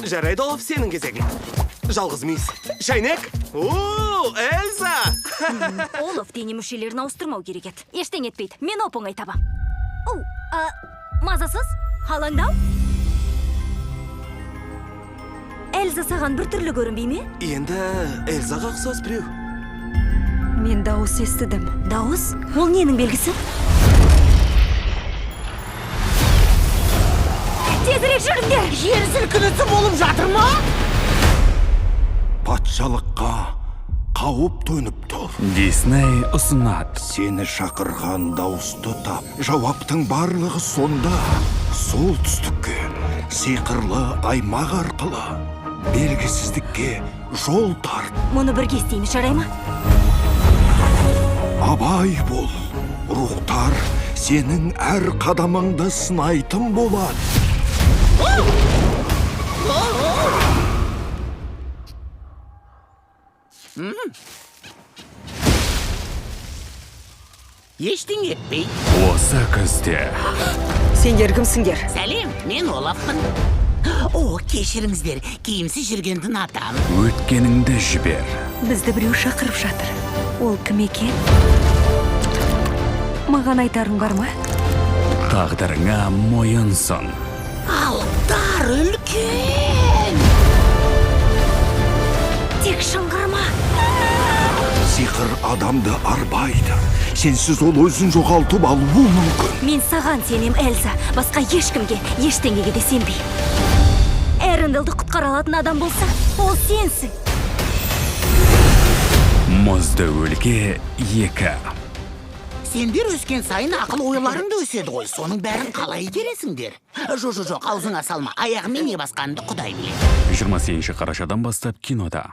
Жарайды Олаф, сенің кезегің. Жалғыз мейіз. Шайнек? О, Эльза! Олаф дене мүшелерін ауыстырмау керек еді. Ештеңе етпейді. Мен оп-оңай табам. Мазасыз? Халаңдау? Эльза саған бір түрлі көрінбей ме? Енді Эльзаға ұқсас біреу. Мен дауыс естідім. Дауыс? Ол ненің белгісі? Тезірек жүріңдер! Жер сілкінісі болып жатыр ма? Патшалыққа қауіп төніп тұр. Дисней ұсынады. Сені шақырған дауысты тап. Жауаптың барлығы сонда. Солтүстікке, сиқырлы аймақ арқылы. Белгісіздікке жол тарт. Мұны бірге істейміз, жарай ма? Абай бол. Рухтар сенің әр қадамыңды сынайтын болады. Ештеңе етпей. Осы күзде Сендер кімсіңдер? Сәлем, мен Олафпын. О, кешіріңіздер, киімсіз жүргенді ұнатам. өткеніңді жібер. Бізді біреу шақырып жатыр. Ол кім екен? Маған айтарың бар ма? Тағдырыңа мойынсын. Алыптар үлкен. Тек шыңғырма. Сиқыр адамды арбайды. Сенсіз ол өзін жоғалтып алуы мүмкін. Мен саған сенем, Эльза. Басқа ешкімге, ештеңеге де сенбей. Эренделді құтқара алатын адам болса, ол сенсің. Мұзды өлке 2. Сендер өскен сайын ақыл ойларың да өседі ғой. Соның бәрін қалай игересіңдер? Жоқ, аузыңа салма. Аяғымен не басқанды Құдай біледі. 28 қарашадан бастап кинода.